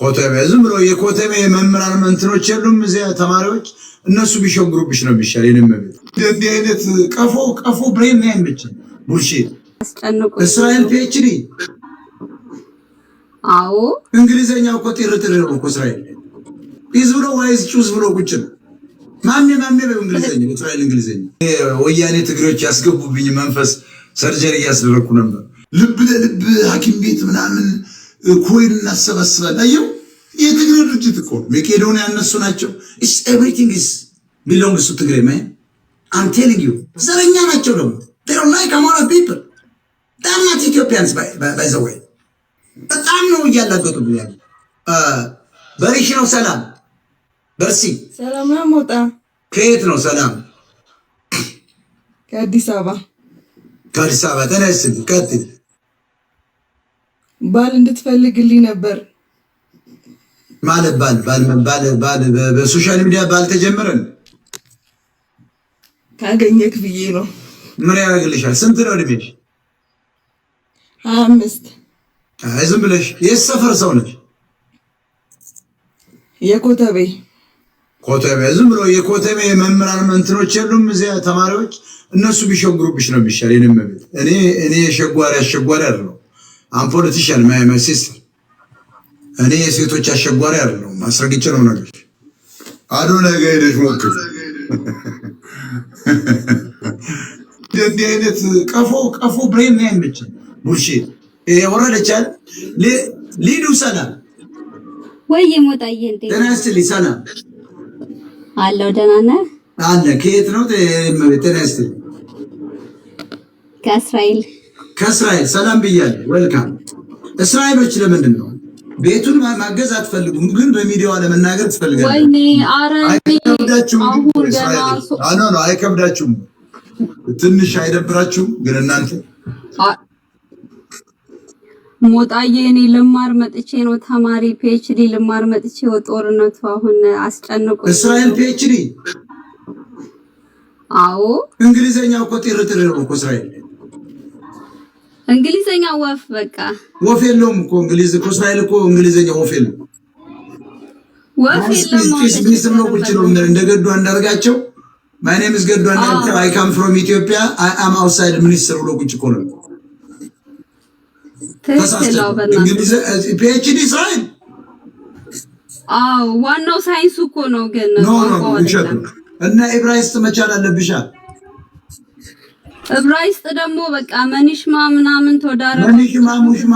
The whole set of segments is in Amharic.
ኮተቤ ዝም ብሎ የኮተቤ መምህራን መንትኖች የሉም እዚያ ተማሪዎች እነሱ ቢሾግሩብሽ ነው የሚሻል። የነመቤት እንዲህ አይነት ቀፎ ብሬን ነው ያመቸኝ ቡልሺት እስራኤል ፒኤችዲ አዎ እንግሊዘኛው እኮ ጥርጥር ነው እኮ እስራኤል ኢዝ ብሎ ዋይዝ ቹዝ ብሎ ቁጭ ነው። ማን በእንግሊዘኛ እስራኤል እንግሊዘኛ ወያኔ ትግሬዎች ያስገቡብኝ መንፈስ ሰርጀሪ ያስደረኩ ነበር። ልብ ለልብ ሐኪም ቤት ምናምን ኮይን እናሰባስባለን። አየው የትግሬ ድርጅት እኮ መቄዶንያ እነሱ ናቸው። ኢትስ ኤቭሪቲንግ ኢዝ ቢሎንግስ ቱ ትግሬ ማን አም ቴሊንግ ዩ ዘረኛ ናቸው ደግሞ they don't like among people they're not Ethiopians by the way በጣም ነው እያላገጡብኝ ያለው በሪሽ ነው ሰላም በርሲ ሰላም ነው ሞጣ ከየት ነው ሰላም ከአዲስ አበባ ተነስል ቀጥል ባል እንድትፈልግልኝ ነበር ማለት ባል በሶሻል ሚዲያ ባል ተጀመረን ካገኘክ ብዬ ነው። ምን ያደርግልሻል? ስንት ነው እድሜሽ? 25 ዝም ብለሽ የሰፈር ሰው ነሽ? የኮተቤ ዝም ብሎ የኮተቤ መምህራን መንትኖች የሉም እዚያ ተማሪዎች እነሱ ቢሾግሩብሽ ነው የሚሻል። የነመቤት እኔ አሸጓሪ አይደለሁ። አም ፖለቲሻን ማይ ሲስተር እኔ የሴቶች አሸጓሪ አይደለሁ። ማስረግጬ ነው ነገር አዶ ነገ ሄደሽ ሞክር። እንዲህ አይነት ቀፎ ብሬን ነው ያመቸኝ ቡልሺት ወረደቻል ሊዱ ሰላም ወይ ሞጣዬ እንዴ ተነስተልኝ ሰላም አለው ደህና ነህ አለ ከየት ነው ተነስተልኝ ከእስራኤል ሰላም ብያለሁ ዌልካም እስራኤሎች ለምንድን ነው ቤቱን ማገዝ አትፈልጉም ግን በሚዲያው ለመናገር ትፈልጋለህ ወይኔ አረ አሁን አይከብዳችሁም ትንሽ አይደብራችሁም ግን እናንተ ሞጣዬ እኔ ልማር መጥቼ ነው ተማሪ ፒኤችዲ ልማር መጥቼ ጦርነቱ አሁን አስጨንቆ እስራኤል ፒኤችዲ አዎ እንግሊዘኛው እኮ ጥርጥር ነው እኮ እስራኤል እንግሊዘኛ ወፍ በቃ ወፍ የለውም እኮ እንግሊዝ እኮ እስራኤል እኮ እንግሊዘኛ ወፍ የለውም ሚኒስትር ነው ቁጭ ነው እንደገዱ አንዳርጋቸው my name is ገዱ አንዳርጋቸው I come from Ethiopia I am outside ሚኒስትር ብሎ ቁጭ እኮ ነው እንግሊዝ ፒኤችዲ እስራኤል ዋናው ሳይንሱ እኮ ነው ግን እና ዕብራይስጥ መቻል አለብሻ ዕብራይስጥ ደግሞ በቃ መንሽማ ምናምን ተወዳረ ሙሽማ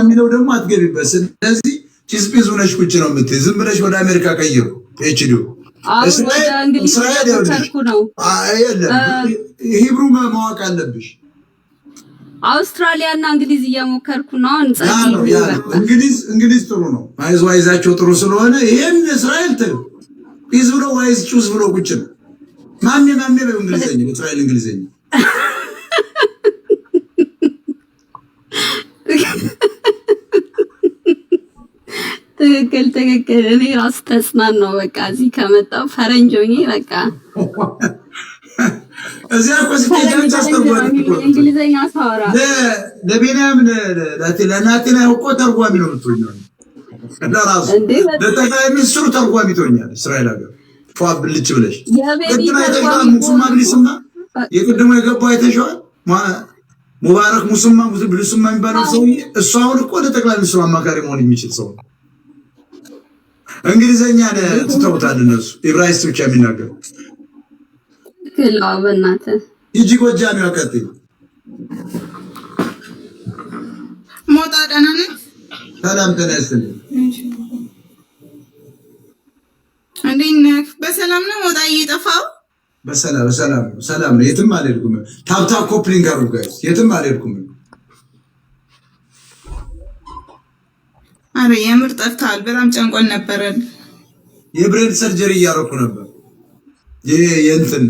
የሚለው ደግሞ አትገቢበት። ስለዚህ ቺስፒዝ ሆነሽ ቁጭ ነው የምትይ። ዝም ብለሽ ወደ አሜሪካ ቀይሩ ፒኤችዲ እስራኤል ነው ሂብሩ ማወቅ አለብሽ። አውስትራሊያ እና እንግሊዝ እየሞከርኩ ነው። እንግሊዝ ጥሩ ነው። ዋይዛቸው ጥሩ ስለሆነ ይሄን እስራኤል ፒዝ ብሎ ዋይዝ ቹዝ ብሎ ቁጭ ነው። ማን በእንግሊዘኛ እስራኤል እንግሊዘኛ ትክክል እኔ ራስ ተጽናናው በቃ እዚህ ከመጣው ፈረንጆኝ በቃ እዚያ እኮ ስትሄጂ አስተርጓሚ እንግሊዘኛ ሳወራ ለቤንያም ለናቲና እኮ ተርጓሚ ነው የምትሆኚው ለራሱ ለጠቅላይ ሚኒስትሩ ተርጓሚ ትሆኛለሽ እስራኤል ሀገር ብልጭ ብለሽ ሙስማ ብሊስማ የቅድሞ የገባው አይተሽዋል ሙባረክ ሙስማ ብሊስማ የሚባለው ሰውዬ እሱ አሁን እኮ ለጠቅላይ ሚኒስትሩ አማካሪ መሆን የሚችል ሰው ነው። እንግሊዘኛ ትተውታል እነሱ ዕብራይስጥ ብቻ የሚናገሩ ክላውናተ ይጂ ጎጃም ያቀጥል ሞጣ ደህና ነህ? ሰላም ተነስተን እንዴት ነህ? በሰላም ነው ሞጣ እየጠፋው? በሰላም ነው። የትም አልሄድኩም። ታብታ ኮፕሊንግ አድርጉ ጋይስ፣ የትም አልሄድኩም። አረ የምር ጠፍተሃል። በጣም ጨንቆን ነበር። የብሬን ሰርጀሪ እያደረኩ ነበር። የእንትን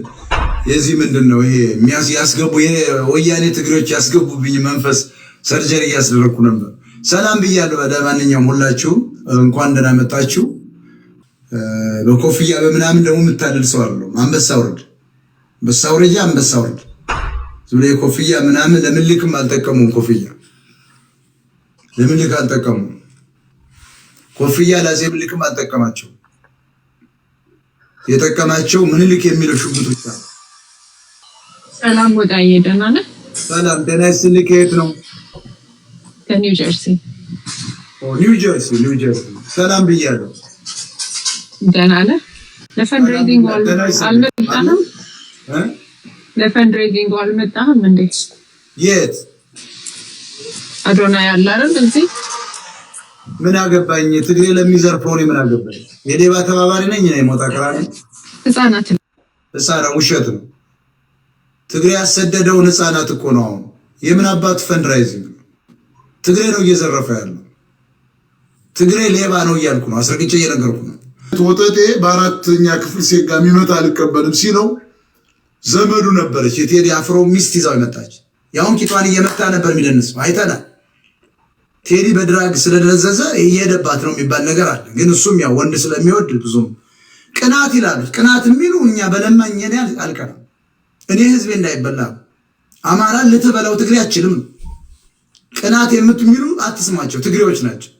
የዚህ ምንድነው ይሄ ያስገቡ ወያኔ ትግሬዎች ያስገቡብኝ መንፈስ ሰርጀሪ እያስደረኩ ነበር። ሰላም ብያለሁ። ለማንኛውም ሁላችሁ እንኳን ደህና መጣችሁ። በኮፍያ በምናምን ደግሞ የምታደል ሰው አይደለም። አንበሳ ወርድ ዝም ብሎ ኮፍያ ምናምን ለምልክም አልጠቀሙም። ኮፍያ ለምልክ አልጠቀሙም። ኮፍያ ለአፄ ምኒልክም አልጠቀማቸው። የጠቀማቸው ምኒልክ የሚለው ሽጉጥ ብቻ። ሰላም ሞጣዬ ደህና ነህ? ሰላም ደህና ይስጥልኝ። ከየት ነው? ከኒው ጀርሲ። ኒው ጀርሲ። ሰላም ብያለሁ። ደህና ነህ? ለፈንድሬዚንግ አልመጣህም? ለፈንድሬዚንግ አልመጣህም እንዴ? የት አዶናይ ያለ አይደል? እዚህ ምን አገባኝ? ትግሬ ለሚዘርፈው ነው ምን አገባኝ? የሌባ ተባባሪ ነኝ እኔ። ሞጣ ቀራኒ ህፃናት ውሸት ነው። ትግሬ ያሰደደውን ህፃናት እኮ ነው። አሁን የምን አባት ፈንድራይዚንግ? ትግሬ ነው እየዘረፈ ያለው። ትግሬ ሌባ ነው እያልኩ ነው። አስረግጬ እየነገርኩ ነው። ወጠጤ በአራተኛ ክፍል ሴጋ የሚመጣ አልቀበልም ሲለው ዘመዱ ነበረች የቴዲ አፍሮ ሚስት ይዛው መጣች። ያውን ቂጧን እየመታ ነበር የሚደንስ አይተናል። ቴዲ በድራግ ስለደረዘዘ እየሄደባት ነው የሚባል ነገር አለ። ግን እሱም ያው ወንድ ስለሚወድ ብዙም ቅናት ይላሉ። ቅናት የሚሉ እኛ በለማኝ እኔ አልቀናም። እኔ ህዝቤ እንዳይበላ አማራ ልትበላው ትግሬ አችልም። ቅናት የምትሚሉ አትስማቸው፣ ትግሬዎች ናቸው።